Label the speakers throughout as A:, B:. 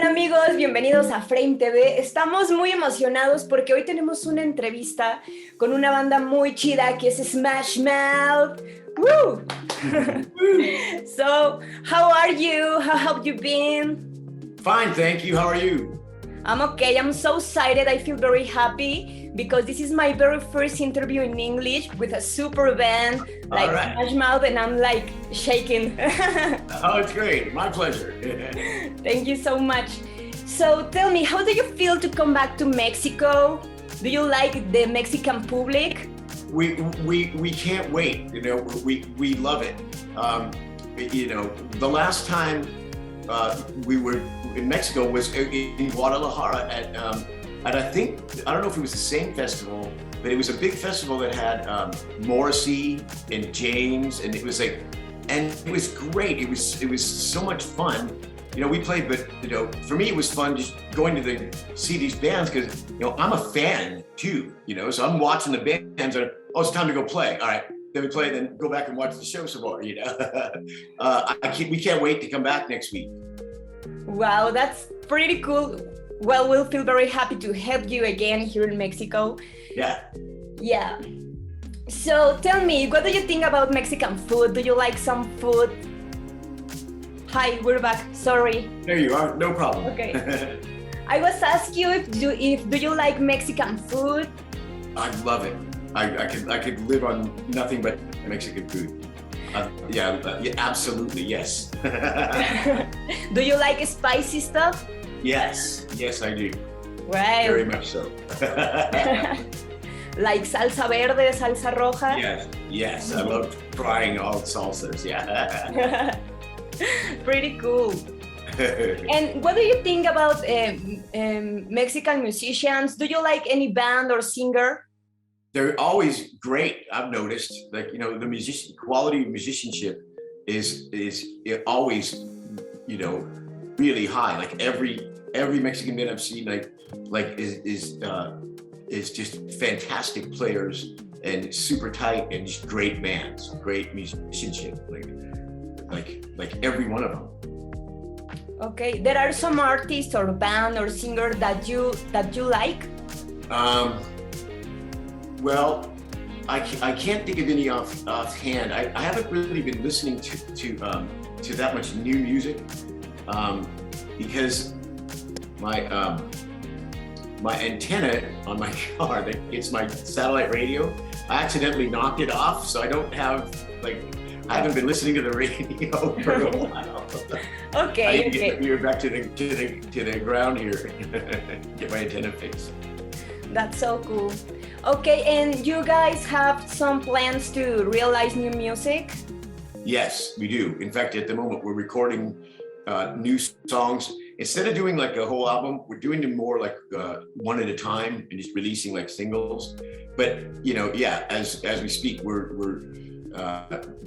A: Hola amigos, bienvenidos a Freim TV. Estamos muy emocionados porque hoy tenemos una entrevista con una banda muy chida que es Smash Mouth. Woo! So, how are you? How have you been?
B: Fine, thank you. How are you?
A: I'm okay. I'm so excited. I feel very happy because this is my very first interview in English with a super band like Smash Mouth, and I'm like shaking.
B: Oh, it's great. My pleasure.
A: Thank you so much. So tell me, how do you feel to come back to Mexico? Do you like the Mexican public?
B: We can't wait. You know, we love it. You know, the last time we were in Mexico was in Guadalajara at I don't know if it was the same festival, but it was a big festival that had Morrissey and James, and it was great. It was so much fun. You know, we played, but you know, for me it was fun just going to see these bands because you know I'm a fan too. You know, so I'm watching the bands and it's time to go play. All right, then we play, then go back and watch the show some more. You know, we can't wait to come back next week.
A: Wow, that's pretty cool. Well, we'll feel very happy to have you again here in Mexico.
B: Yeah.
A: Yeah. So tell me, what do you think about Mexican food? Do you like some food? Hi, we're back. Sorry.
B: There you are. No problem.
A: Okay. I was asking you if do you like Mexican food?
B: I love it. I could live on nothing but Mexican food. Yeah, absolutely, yes.
A: Do you like spicy stuff?
B: Yes, I do.
A: Right.
B: Very much so.
A: Like salsa verde, salsa roja?
B: Yes, I love trying all salsas, yeah.
A: Pretty cool. And what do you think about Mexican musicians? Do you like any band or singer?
B: They're always great. I've noticed, like, you know, the quality of musicianship is always, you know, really high. Like every Mexican band I've seen, is just fantastic players and super tight and just great bands, great musicianship. Like every one of them.
A: Okay, there are some artists or band or singer that you like.
B: Well, I can't think of any offhand. I haven't really been listening to that much new music because my antenna on my car, it's my satellite radio, I accidentally knocked it off, so I don't have I haven't been listening to the radio for a while.
A: Okay.
B: We're back to the ground here. Get my antenna fixed.
A: That's so cool. Okay, and you guys have some plans to realize new music?
B: Yes, we do. In fact, at the moment, we're recording new songs. Instead of doing like a whole album, we're doing them more like one at a time and just releasing like singles. But you know, yeah, as we speak, we're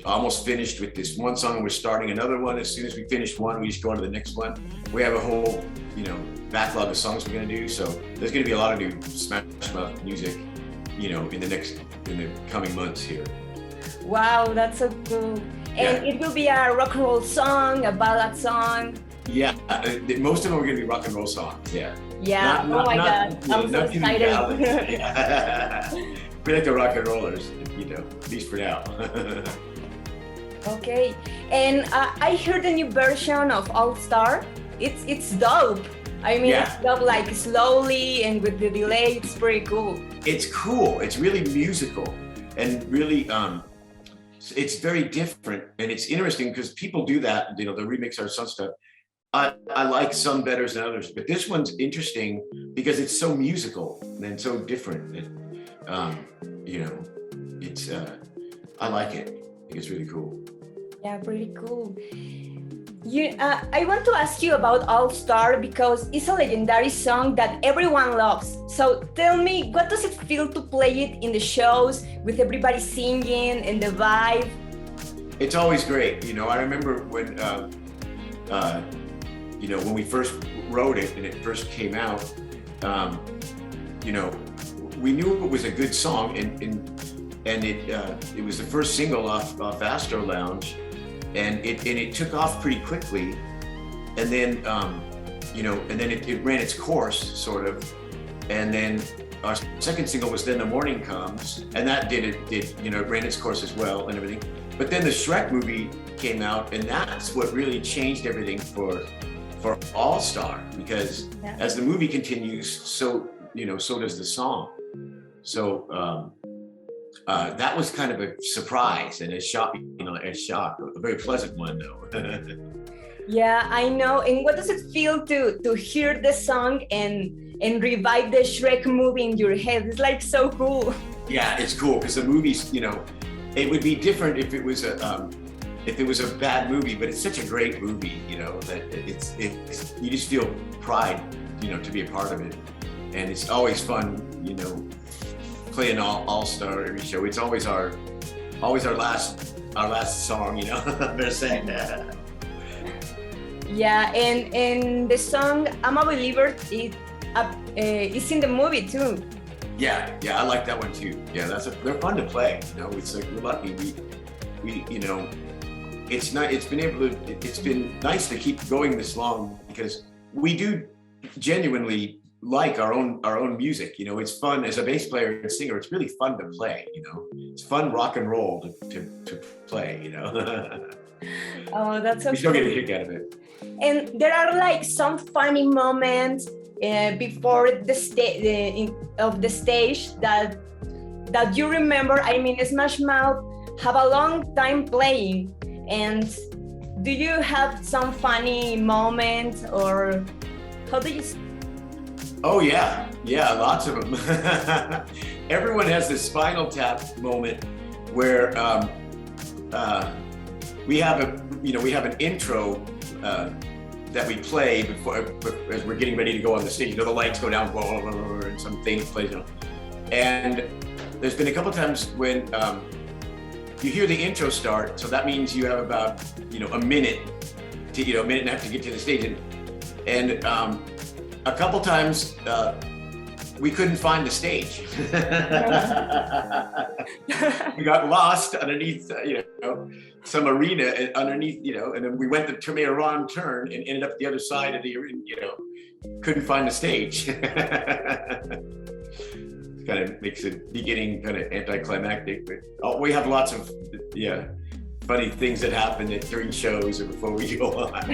B: almost finished with this one song, and we're starting another one. As soon as we finish one, we just go on to the next one. We have a whole, you know, backlog of songs we're going to do. So there's going to be a lot of new Smash Mouth music, you know, in the coming months here.
A: Wow, that's so cool. And it will be a rock and roll song, a ballad song.
B: Yeah, most of them are going to be rock and roll songs. Yeah.
A: Yeah. Oh my God, I'm so excited.
B: Yeah. We like the rock and rollers, you know, at least for now.
A: Okay, and I heard a new version of All Star. It's dope. I mean, it's dope, like slowly and with the delay. It's pretty cool.
B: It's cool. It's really musical and really it's very different, and it's interesting because people do that. You know, they remix our some stuff. I like some better than others, but this one's interesting because it's so musical and so different. You know, it's I like it. I think it's really cool.
A: Yeah, pretty cool. I want to ask you about All Star because it's a legendary song that everyone loves. So tell me, what does it feel to play it in the shows with everybody singing and the vibe?
B: It's always great. You know, I remember when you know, when we first wrote it and it first came out, you know, we knew it was a good song, and it was the first single off Astro Lounge, and it took off pretty quickly, and then you know, and then it ran its course, sort of. And then our second single was Then the Morning Comes, and that did you know, it ran its course as well and everything. But then the Shrek movie came out, and that's what really changed everything for All Star, because as the movie continues, so, you know, so does the song. So that was kind of a surprise and a shock, you know, a very pleasant one though.
A: Yeah, I know. And what does it feel to hear the song and revive the Shrek movie in your head? It's like so cool.
B: Yeah, it's cool because the movie's, you know, it would be different if it was a bad movie, but it's such a great movie, you know, that it's you just feel pride, you know, to be a part of it. And it's always fun, you know, playing All Star every show. It's always our last song, you know. They're saying that.
A: Yeah, and the song "I'm a Believer" is in the movie too.
B: Yeah, I like that one too. Yeah, they're fun to play. You know, it's like we're lucky. We you know, it's been nice to keep going this long because we do genuinely like our own music. You know, it's fun as a bass player and singer. It's really fun to play. You know, it's fun rock and roll to play. You know.
A: Oh, that's so.
B: We still get a kick out of it.
A: And there are like some funny moments before the stage that you remember. I mean, Smash Mouth have a long time playing, and do you have some funny moments, or how do you?
B: Oh yeah, lots of them. Everyone has this Spinal Tap moment where we have an intro that we play before as we're getting ready to go on the stage. You know, the lights go down, blah, blah, blah, blah, and some things play. You know, and there's been a couple times when you hear the intro start, so that means you have about, you know, a minute and a half to get to the stage, and a couple times we couldn't find the stage. We got lost underneath, you know, some arena underneath, you know, and then we went to make a wrong turn and ended up the other side of the arena, you know, couldn't find the stage. Kind of makes the beginning kind of anticlimactic, but we have lots of funny things that happen during shows or before we go on.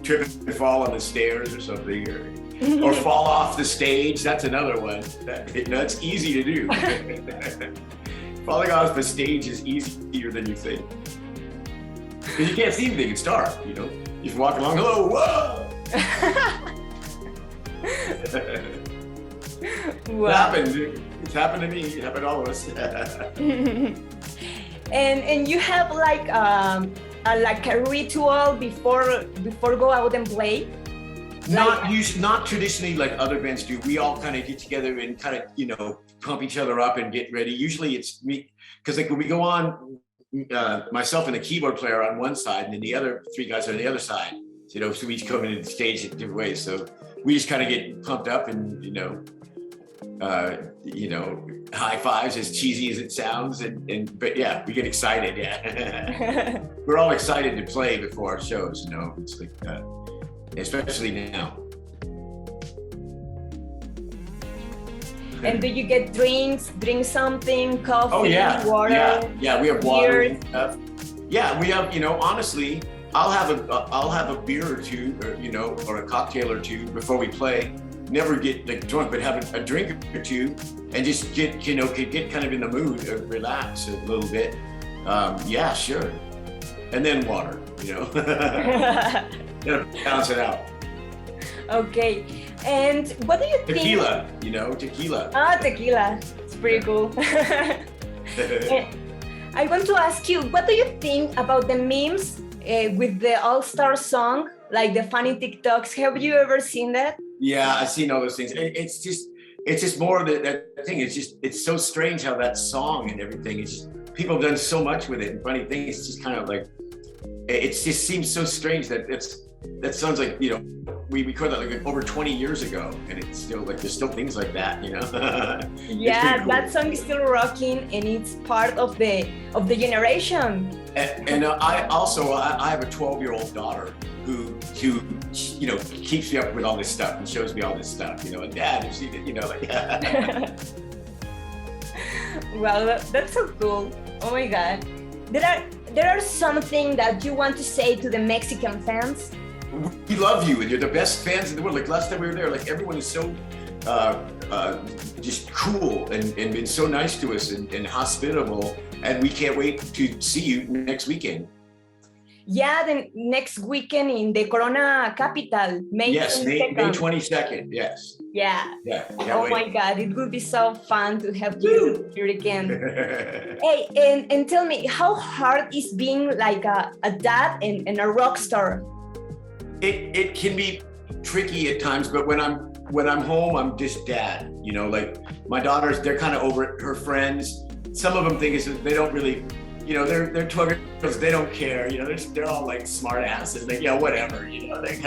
B: Trip and fall on the stairs or something, or fall off the stage. That's another one. That's easy to do. Falling off the stage is easier than you think. Because you can't see anything, it's dark, you know. You just walk along, hello, whoa!
A: Wow.
B: It happened. It's happened to me. It happened to all of us.
A: And you have like a ritual before go out and play?
B: Not traditionally like other bands do. We all kind of get together and kind of, you know, pump each other up and get ready. Usually it's me, because like when we go on, myself and the keyboard player on one side, and then the other three guys are on the other side. You know, so we each come into the stage in different ways. So we just kind of get pumped up and, you know, high fives, as cheesy as it sounds, but yeah, we get excited. Yeah, we're all excited to play before our shows. You know, it's like, especially now.
A: And do you get drinks? Drink something, coffee,
B: oh, yeah.
A: water?
B: Yeah, we have water and stuff. Yeah, we have, you know, honestly, I'll have a beer or two, or, you know, or a cocktail or two before we play. Never get like drunk, but have a drink or two and just get kind of in the mood, or relax a little bit. Yeah, sure. And then water, you know. Balance it out.
A: Okay. And what do you think?
B: Tequila, you know, tequila.
A: Ah, tequila. It's pretty cool. I want to ask you, what do you think about the memes with the All-Star song, like the funny TikToks? Have you ever seen that?
B: Yeah, I've seen all those things. It's just more of that thing. It's so strange how that song and everything, it's just, people have done so much with it and funny things. It's just kind of like, it just seems so strange that that sounds like, you know, we recorded that like over 20 years ago, and it's still like there's still things like that, you know.
A: Yeah,
B: cool.
A: that song is still rocking, and it's part of the generation.
B: And I have a 12-year-old daughter who you know keeps me up with all this stuff and shows me all this stuff, you know. And Dad, you see that, you know, like.
A: Wow, that's so cool. Oh my God, there are something that you want to say to the Mexican fans?
B: We love you, and you're the best fans in the world. Like last time we were there, like everyone is so just cool and been so nice to us and hospitable, and we can't wait to see you next weekend.
A: Yeah, the next weekend in the Corona capital, May 22nd.
B: May 22nd, yes.
A: Yeah.
B: Oh
A: my God, it would be so fun to have you here again. Hey, and tell me, how hard is being like a dad and a rock star?
B: It can be tricky at times, but when I'm home, I'm just dad. You know, like my daughters, they're kind of over it, her friends. Some of them think is they don't really, you know, they're 12 years old, they don't care. You know, they're all like smart asses. Like, yeah, whatever. You know, like,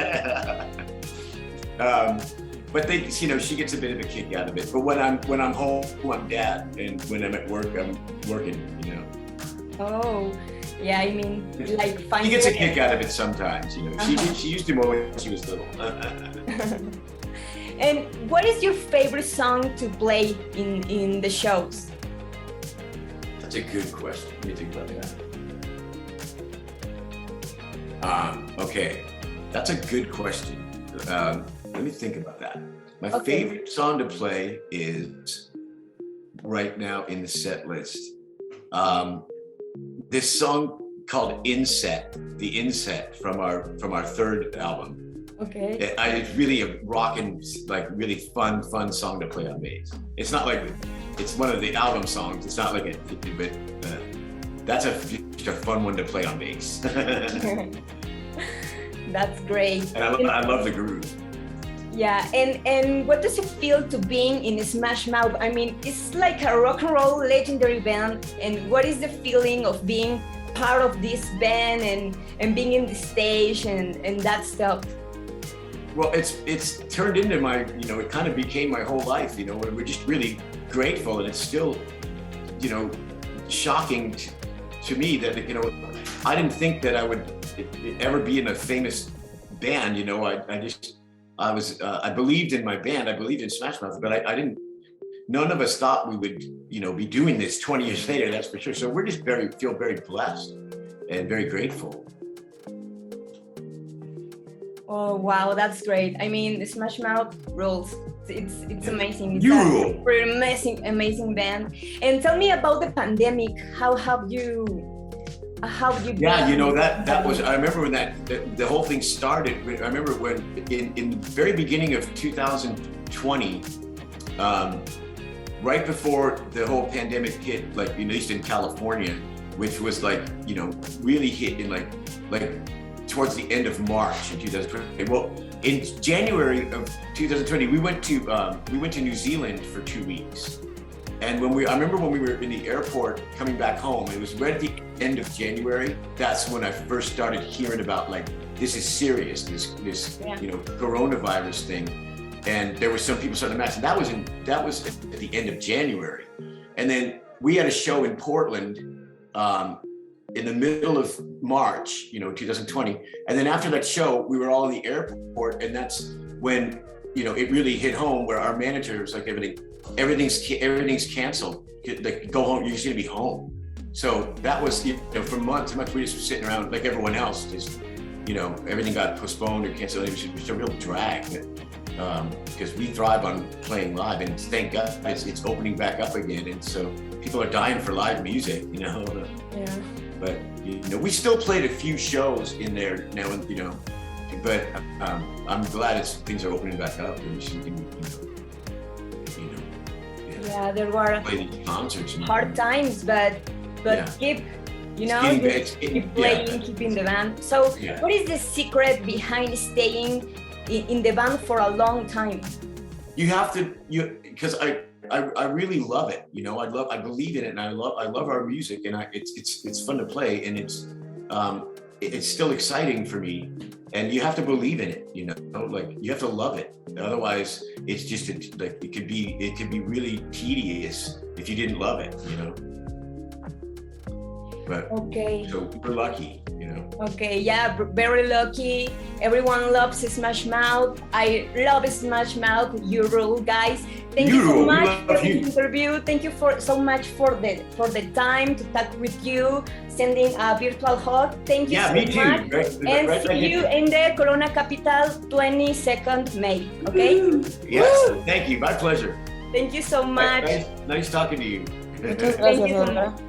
B: but they, you know, she gets a bit of a kick out of it. But when I'm home, I'm dad, and when I'm at work, I'm working. You know.
A: Oh. Yeah, I mean, like
B: she gets a kick out of it sometimes, you know. She used to more when she was little.
A: And what is your favorite song to play in the shows?
B: That's a good question. Let me think about that. Okay, that's a good question. Let me think about that. My favorite song to play is right now in the set list. This song called Inset, the Inset from our third album.
A: Okay.
B: It's really a rockin', like really fun song to play on bass. It's not like, it's one of the album songs. It's not like it, but that's just a fun one to play on bass.
A: That's great.
B: And I love the groove.
A: Yeah, and what does it feel to being in Smash Mouth? I mean, it's like a rock and roll legendary band, and what is the feeling of being part of this band and being in the stage and that stuff?
B: Well, it's turned into my, you know, it kind of became my whole life, you know, and we're just really grateful, and it's still, you know, shocking to me that, you know, I didn't think that I would ever be in a famous band, you know. I believed in my band, I believed in Smash Mouth, but I didn't, none of us thought we would, you know, be doing this 20 years later, that's for sure. So we're just feel very blessed and very grateful.
A: Oh, wow, that's great. I mean, Smash Mouth rules. It's amazing. It's
B: you rule.
A: Pretty amazing band. And tell me about the pandemic. How have you been?
B: Yeah, you know, that was, I remember when the whole thing started. I remember when in the very beginning of 2020, right before the whole pandemic hit, like at least in California, which was like, you know, really hit in like towards the end of March in 2020. Well, in January of 2020, we went to New Zealand for 2 weeks. And I remember when we were in the airport coming back home, it was right at the end of January. That's when I first started hearing about, like, this is serious, this you know, coronavirus thing. And there were some people starting to match. And that was at the end of January. And then we had a show in Portland in the middle of March, you know, 2020. And then after that show, we were all in the airport, and that's when, you know, it really hit home, where our manager was like, everything's canceled. Like, go home, you're just gonna be home. So that was, you know, for months we just were sitting around like everyone else, just, you know, everything got postponed or canceled. It was just a real drag, because we thrive on playing live, and thank God it's opening back up again. And so people are dying for live music, you know.
A: Yeah.
B: But, you know, we still played a few shows in there now, you know, but I'm glad things are opening back up, and we can,
A: yeah, there were
B: play these concerts and
A: hard times, but
B: yeah.
A: keep, you know, keep playing,
B: yeah.
A: keep in the band. So
B: Yeah.
A: What is the secret behind staying in the band for a long time?
B: You have to, because I really love it, you know. I believe in it, and I love our music, and it's fun to play, and it's it's still exciting for me, and you have to believe in it, you know, like you have to love it. Otherwise, it's just like it could be really tedious if you didn't love it, you know. But
A: Okay.
B: so we're lucky, you know.
A: Okay, yeah, very lucky. Everyone loves Smash Mouth. I love Smash Mouth. You rule, guys. Thank you so much for the interview. Thank you so much for the time to talk with you. Sending a virtual hug. Thank you so
B: me too.
A: much. And see you in the Corona capital, 22nd May. Okay.
B: Yes. Thank you. My pleasure.
A: Thank you so much.
B: Nice talking to you.
C: Muchas
A: Thank
C: gracias,
A: you so
C: Sandra.
A: much.